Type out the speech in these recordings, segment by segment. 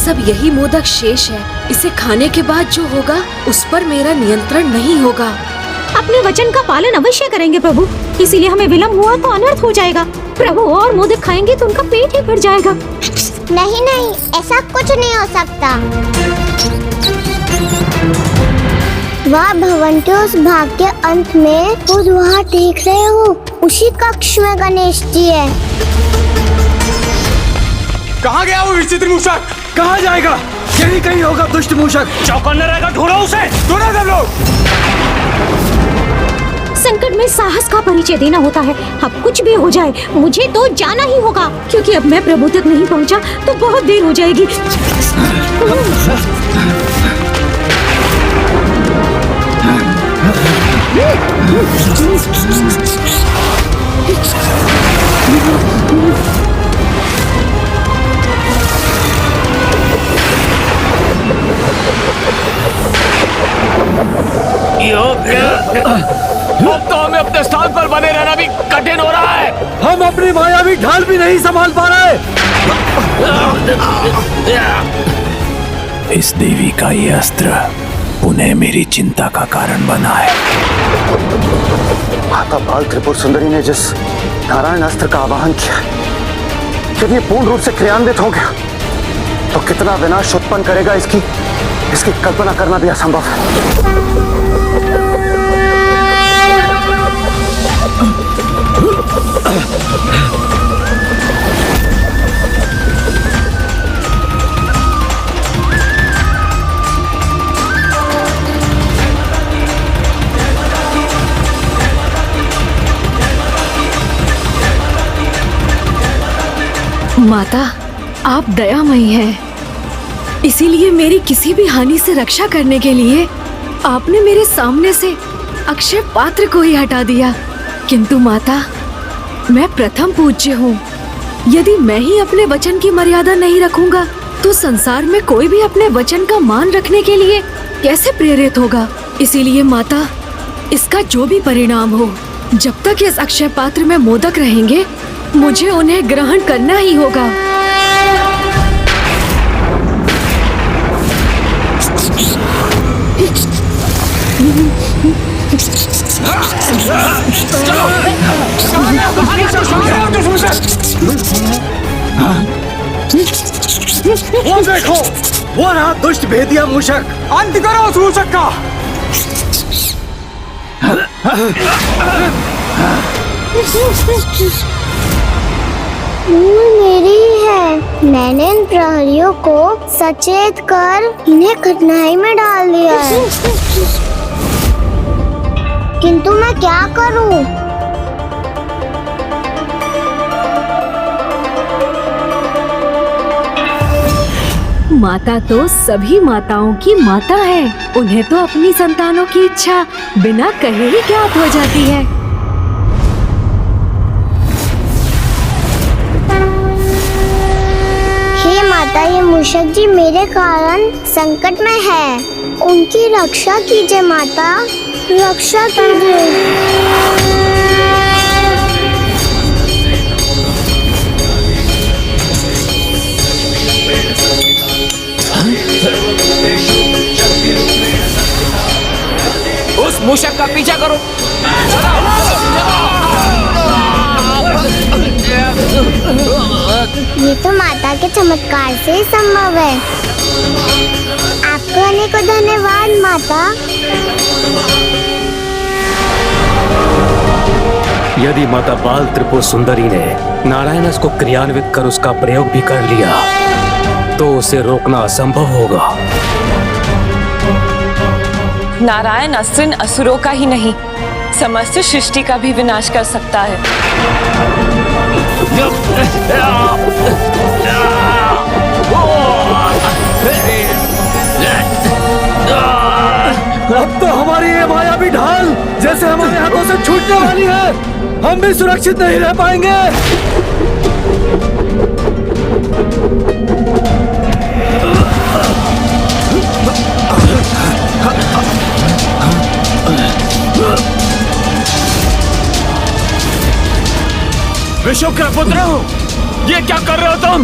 सब यही मोदक शेष है। इसे खाने के बाद जो होगा उस पर मेरा नियंत्रण नहीं होगा। अपने वचन का पालन अवश्य करेंगे प्रभु, इसीलिए हमें विलम्ब हुआ तो अनर्थ हो जाएगा। प्रभु और मोदक खाएंगे तो उनका पेट ही भर जाएगा। नहीं नहीं, ऐसा कुछ नहीं हो सकता। वहाँ भवन के उस भाग के अंत में वो जो वहाँ देख रहे हो, उसी कक्ष में गणेश जी है। कहाँ गया वो विचित्र मूषक? कहाँ जाएगा? यही कहीं होगा दुष्ट मूषक। चौकन्ने रहेगा, ढूंढो उसे। ढूंढो सब लोग। संकट में साहस का परिचय देना होता है। अब कुछ भी हो जाए मुझे तो जाना ही होगा, क्योंकि अब मैं प्रभु तक नहीं पहुंचा तो बहुत देर हो जाएगी। अब तो हमें अपने स्थान पर बने रहना भी कठिन हो रहा है। हम अपनी मायावी ढाल भी नहीं संभाल पा रहे। इस देवी का ये अस्त्र उन्हें मेरी चिंता का कारण बना है। माता बाल त्रिपुर सुंदरी ने जिस नारायण अस्त्र का आवाहन किया, यदि पूर्ण रूप से क्रियान्वित हो गया तो कितना विनाश उत्पन्न करेगा, इसकी कल्पना करना भी असंभव है। माता, आप दयामयी हैं। इसीलिए मेरी किसी भी हानि से रक्षा करने के लिए आपने मेरे सामने से अक्षय पात्र को ही हटा दिया। किंतु माता, मैं प्रथम पूज्य हूँ। यदि मैं ही अपने वचन की मर्यादा नहीं रखूंगा तो संसार में कोई भी अपने वचन का मान रखने के लिए कैसे प्रेरित होगा। इसीलिए माता, इसका जो भी परिणाम हो, जब तक इस अक्षय पात्र में मोदक रहेंगे मुझे उन्हें ग्रहण करना ही होगा। वो देखो, वो रहा दुष्ट भेदिया मूषक। अंत करो उस मूषक का। मेरी ही है। मैंने इन प्रहरियों को सचेत कर इन्हें कठिनाई में डाल दिया है, किंतु मैं क्या करूं? माता तो सभी माताओं की माता है। उन्हें तो अपनी संतानों की इच्छा बिना कहे ही ज्ञात हो जाती है। हे माता, ये मूषक जी मेरे कारण संकट में है। उनकी रक्षा कीजिए माता, रक्षा कीजिए। उस मूषक का पीछा करो। ये तो माता के चमत्कार से ही संभव है। आपको अनेकों धन्यवाद माता। यदि माता बाल त्रिपुर सुंदरी ने नारायण अस्त्र को क्रियान्वित कर उसका प्रयोग भी कर लिया तो उसे रोकना असंभव होगा। नारायण अस्त्र असुरों का ही नहीं, समस्त सृष्टि का भी विनाश कर सकता है। अब तो हमारी ये मायावी ढाल जैसे हमारे हाथों से छूटने वाली है। हम भी सुरक्षित नहीं रह पाएंगे। विशुक्र पुत्र, ये क्या कर रहे हो तुम?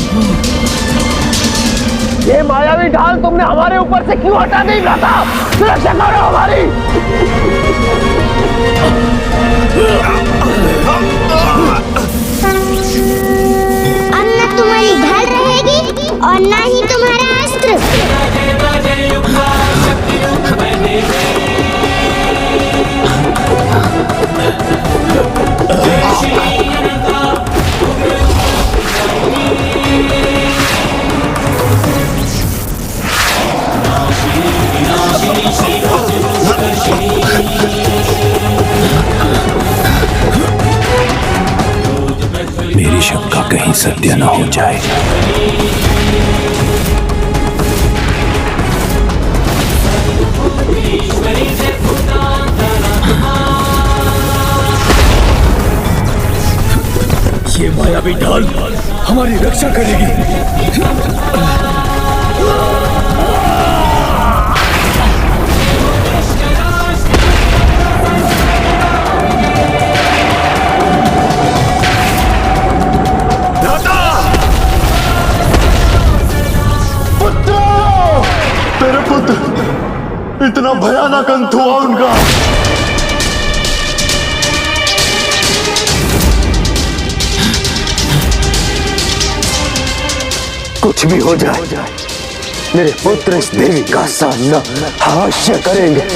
ये मायावी ढाल तुमने हमारे ऊपर से क्यों हटा नहीं था? सुरक्षा करो हमारी। अब न तुम्हारी ढाल रहेगी और न ही तुम्हारा अस्त्र। मेरी शंका कहीं सत्य न हो जाए। ये मायावी ढाल हमारी रक्षा करेगी। तेरे पुत्र, इतना भयानक अंत हुआ उनका। कुछ भी हो जाए, मेरे पुत्र इस देवी का सामना अवश्य करेंगे।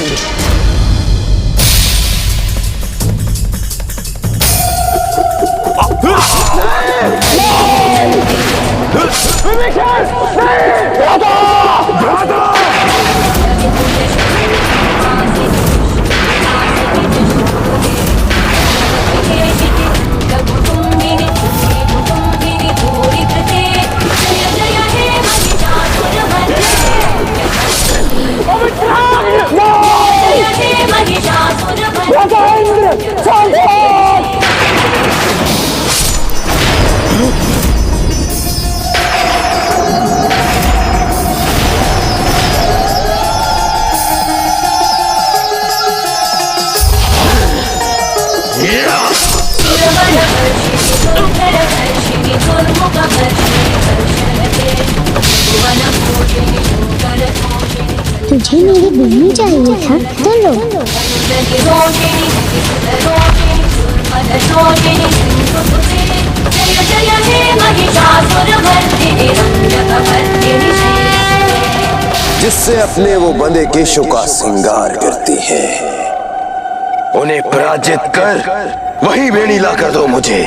तुझे मेरी बहनी चाहिए था तो लो। जिससे अपने वो बंदे केशों का श्रृंगार करती है, उन्हें पराजित कर वही वेणी ला कर दो मुझे।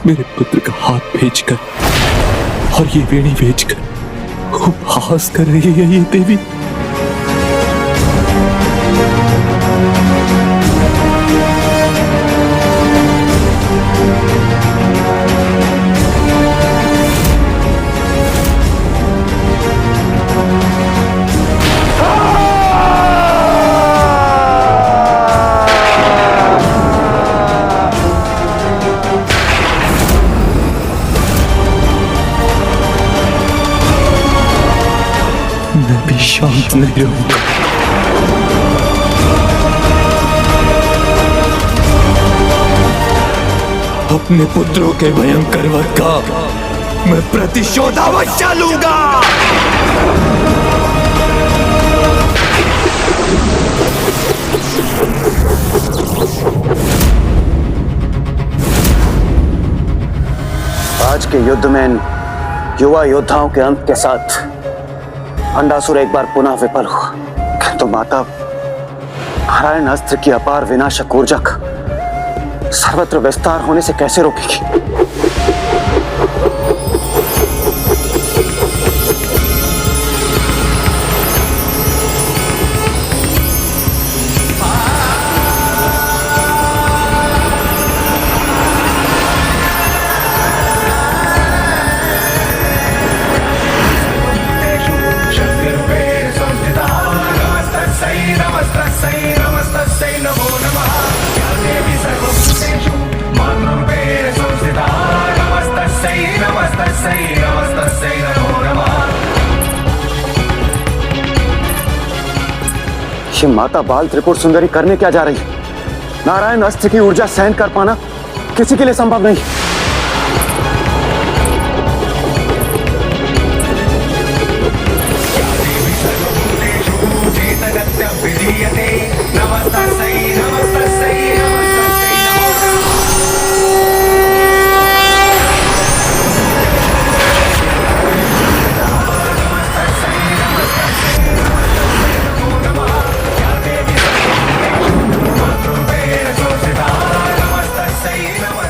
मेरे पुत्र का हाथ भेजकर और ये वेणी भेजकर उपहास कर रही है ये देवी। मैं भी शांत नहीं रहूंगा। अपने पुत्रों के भयंकर वध का मैं प्रतिशोध अवश्य लूंगा। आज के युद्ध में इन युवा योद्धाओं के अंत के साथ अंडासुर एक बार पुनः विफल हुआ, किंतु माता नारायण अस्त्र की अपार विनाशक ऊर्जा का सर्वत्र विस्तार होने से कैसे रोकेगी? ये माता बाल त्रिपुर सुंदरी करने क्या जा रही है? नारायण अस्त्र की ऊर्जा सहन कर पाना किसी के लिए संभव नहीं।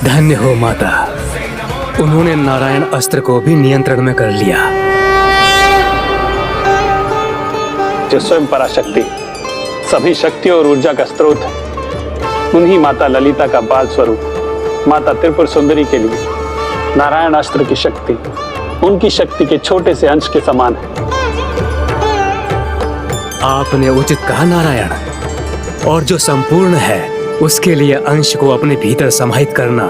धन्य हो माता, उन्होंने नारायण अस्त्र को भी नियंत्रण में कर लिया। जो स्वयं पराशक्ति सभी शक्ति और ऊर्जा का स्रोत है, उन्हीं माता ललिता का बाल स्वरूप माता त्रिपुर सुंदरी के लिए नारायण अस्त्र की शक्ति उनकी शक्ति के छोटे से अंश के समान है। आपने उचित कहा नारायण, और जो संपूर्ण है उसके लिए अंश को अपने भीतर समाहित करना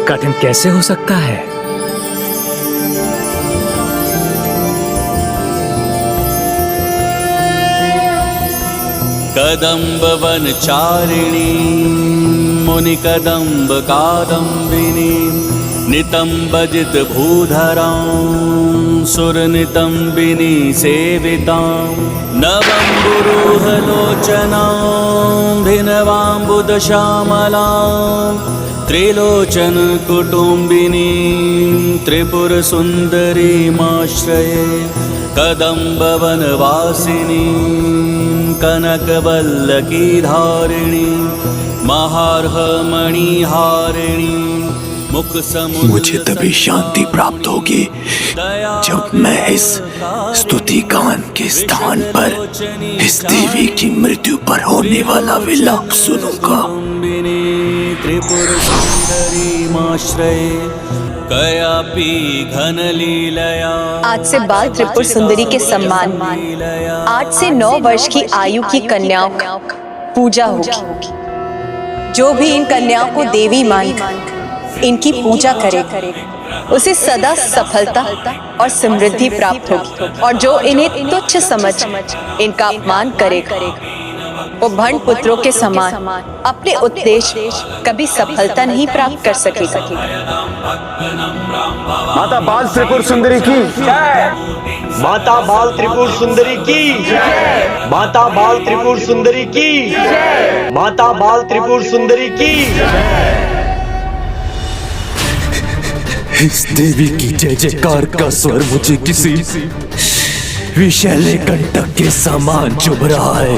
कठिन कैसे हो सकता है? कदम्ब वनचारिणी मुनि कदम्ब कादम्बिनी नितंबजित भूधरां सुर नितंबिनी सेवितां नवम्बुरुहलोचनां भिनवाम्बुदश्यामलां त्रिलोचन कुटुम्बिनीं त्रिपुर सुंदरीमाश्रये कदम्ब वनवासिनीं कनकवल्लकी धारिणी महार्ह मणिहारिणी मुख समुद्र। मुझे तभी शांति प्राप्त होगी जब मैं इस स्तुति गान के स्थान पर इस देवी की मृत्यु पर होने वाला विलाप सुनूंगा। त्रिपुर सुंदरीमाश्रये कयापि घन लीलया। आज से बाल त्रिपुर सुंदरी के सम्मान 8 से 9 वर्ष की आयु की कन्याओं का पूजा होगी। जो भी इन कन्याओं को देवी मानकर इनकी पूजा करेगा उसे सदा सफलता और समृद्धि प्राप्त होगी, और जो इन्हें तुच्छ समझ इनका अपमान करेगा वो भंड पुत्रों के समान अपने उद्देश्य कभी सफलता नहीं प्राप्त कर सकेगा। माता बाल त्रिपुर सुंदरी की जय। माता बाल त्रिपुर सुंदरी की जय। माता बाल त्रिपुर सुंदरी की जय। माता बाल त्रिपुर सुंदरी की जय। इस देवी की जय जयकार का स्वर मुझे किसी विषैले कंटक के समान चुभ रहा है।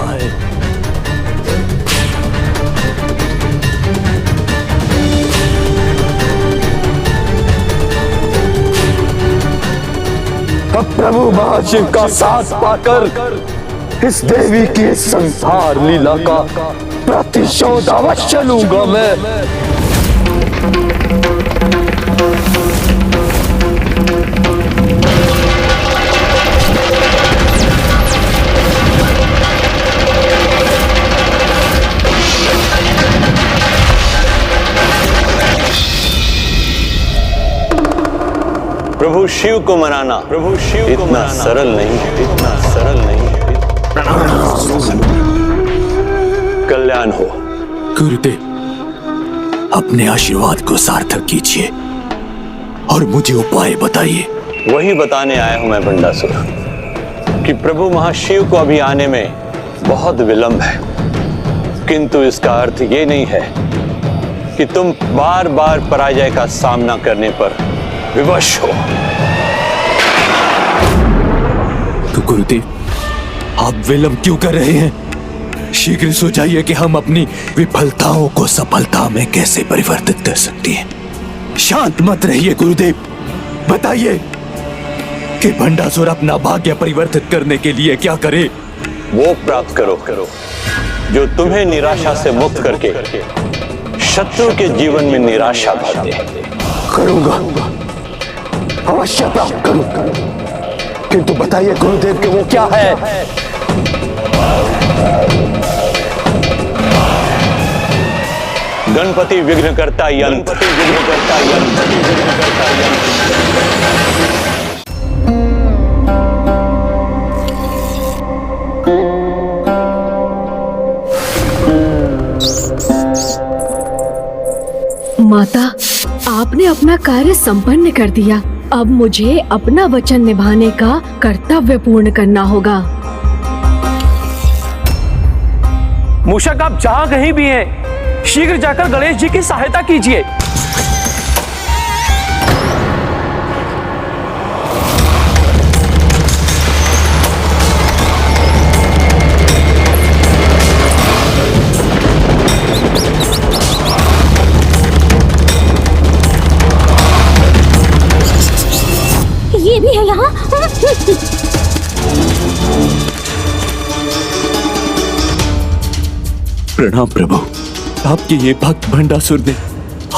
अब प्रभु महाशिव का साथ पाकर इस देवी की संसार लीला का प्रतिशोध अवश्य लूंगा मैं। प्रभु शिव को मनाना इतना सरल नहीं है, इतना सरल नहीं है। कल्याण हो। गुरुदेव, अपने आशीर्वाद को सार्थक कीजिए और मुझे उपाय बताइए। वही बताने आया हूं मैं बंडासुर कि प्रभु महाशिव को अभी आने में बहुत विलंब है, किंतु इसका अर्थ ये नहीं है कि तुम बार बार पराजय का सामना करने पर विवश हो। तो गुरुदेव, आप विलंब क्यों कर रहे हैं? शीघ्र सोचिए कि हम अपनी विफलताओं को सफलता में कैसे परिवर्तित कर सकते हैं। शांत मत रहिए गुरुदेव, बताइए कि भंडासुर अपना भाग्य परिवर्तित करने के लिए क्या करे? वो प्राप्त करो जो तुम्हें निराशा से मुक्त करके शत्रु के जीवन में निराशा भर दे। करूंगा, अवश्य प्राप्त करूंगा, किंतु बताइए गुरुदेव कि वो क्या है? गणपति विघ्नकर्ता यंत्र। माता, आपने अपना कार्य संपन्न कर दिया। अब मुझे अपना वचन निभाने का कर्तव्य पूर्ण करना होगा। मूषक आप जहां कहीं भी हैं, शीघ्र जाकर गणेश जी की सहायता कीजिए। ये भी है यहाँ। प्रणाम प्रभु। आपके ये भक्त भंडासुर ने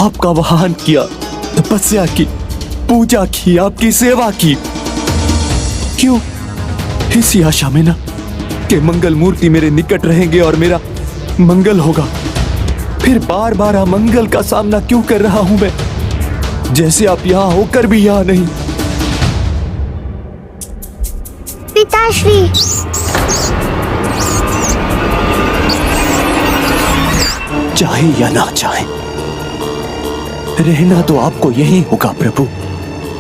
आपका वाहन किया, तपस्या की, पूजा की, आपकी सेवा की। क्यों? इसी आशा में ना कि मंगल मूर्ति मेरे निकट रहेंगे और मेरा मंगल होगा। फिर बार बार अमंगल का सामना क्यों कर रहा हूं मैं, जैसे आप यहां होकर भी यहां नहीं। पिताश्री, चाहे या ना चाहे, रहना तो आपको यही होगा प्रभु।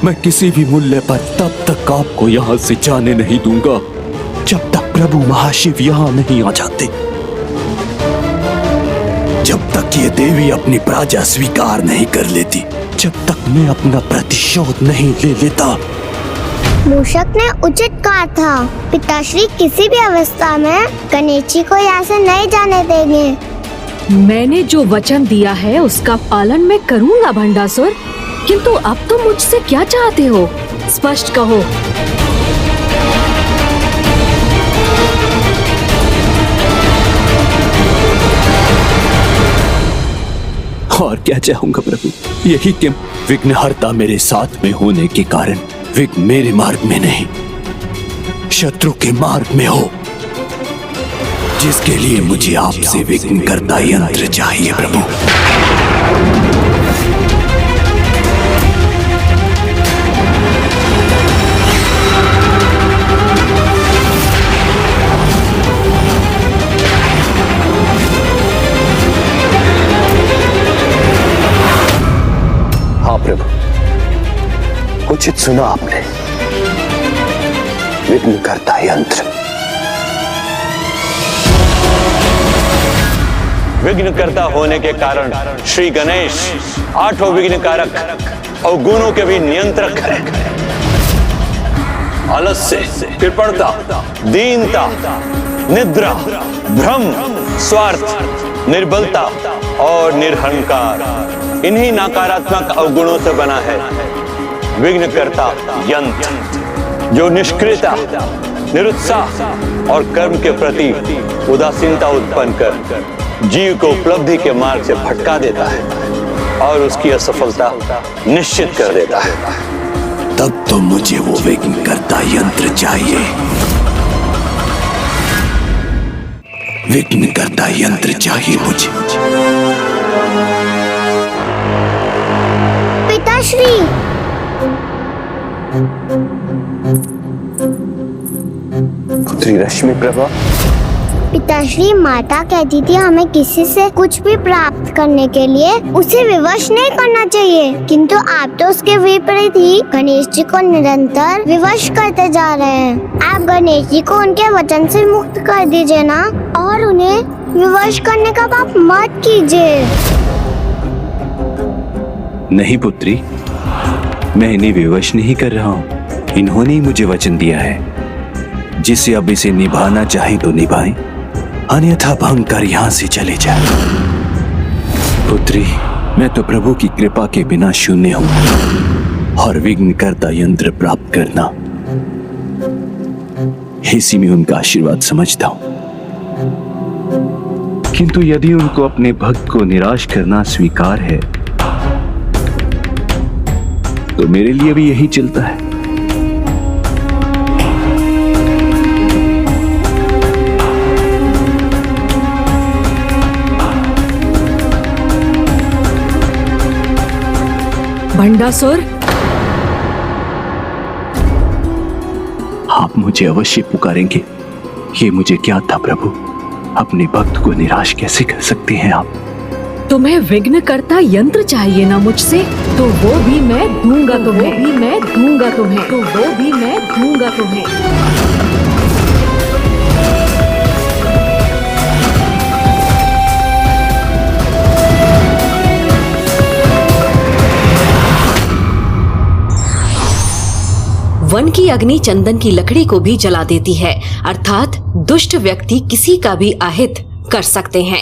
मैं किसी भी मूल्य पर तब तक आपको यहां से जाने नहीं दूंगा जब तक प्रभु महाशिव यहां नहीं आ जाते, जब तक ये देवी अपनी प्रजा स्वीकार नहीं कर लेती, जब तक मैं अपना प्रतिशोध नहीं ले लेता। मूषक ने उचित कहा था। पिताश्री किसी भी अवस्था में गणेश जी को यहाँ से नहीं जाने देंगे। मैंने जो वचन दिया है उसका पालन मैं करूंगा भंडासुर, किंतु अब तुम मुझसे क्या चाहते हो, स्पष्ट कहो। और क्या चाहूंगा प्रभु, यही कि विघ्नहर्ता मेरे साथ में होने के कारण विघ्न मेरे मार्ग में नहीं, शत्रु के मार्ग में हो, जिसके लिए मुझे आपसे विघ्न करता यंत्र चाहिए प्रभु। हाँ प्रभु, उचित सुना आपने, विघ्न करता यंत्र। विघ्नकर्ता होने के कारण श्री गणेश आठों विघ्न कारक और गुणों के भी नियंत्रक हैं। आलस्य, कृपणता, दीनता, निद्रा, भ्रम, स्वार्थ, निर्बलता और निरहंकार, इन्हीं नकारात्मक अवगुणों से बना है विघ्नकर्ता यंत्र, जो निष्क्रियता, निरुत्साह और कर्म के प्रति उदासीनता उत्पन्न कर जीव को उपलब्धि के मार्ग से भटका देता है और उसकी असफलता निश्चित कर देता है। तब तो मुझे वो विघ्न करता यंत्र चाहिए, विघ्न करता यंत्र चाहिए मुझे। पिताश्री, पुत्री रश्मि प्रभा। पिताश्री, माता कहती थी हमें किसी से कुछ भी प्राप्त करने के लिए उसे विवश नहीं करना चाहिए, किंतु आप तो उसके विपरीत ही गणेश जी को निरंतर विवश करते जा रहे हैं। आप गणेश जी को उनके वचन से मुक्त कर दीजिए ना, और उन्हें विवश करने का पाप मत कीजिए। नहीं पुत्री, मैं इन्हें विवश नहीं कर रहा हूँ। इन्होंने ही मुझे वचन दिया है, जिसे अब इसे निभाना चाहे तो निभाएं, अन्यथा भंग कर यहां से चले जाए। पुत्री, मैं तो प्रभु की कृपा के बिना शून्य हूं, और विघ्न करता यंत्र प्राप्त करना इसी में उनका आशीर्वाद समझता हूं। किंतु यदि उनको अपने भक्त को निराश करना स्वीकार है, तो मेरे लिए भी यही चलता है। भंडासुर, आप मुझे अवश्य पुकारेंगे, ये मुझे क्या था प्रभु। अपने भक्त को निराश कैसे कर सकते हैं आप? तुम्हें विघ्न करता यंत्र चाहिए ना मुझसे, तो वो भी मैं दूंगा तुम्हें, वो भी मैं दूंगा तुम्हें, तो वो भी मैं दूंगा तुम्हें। वन की अग्नि चंदन की लकड़ी को भी जला देती है, अर्थात दुष्ट व्यक्ति किसी का भी अहित कर सकते हैं।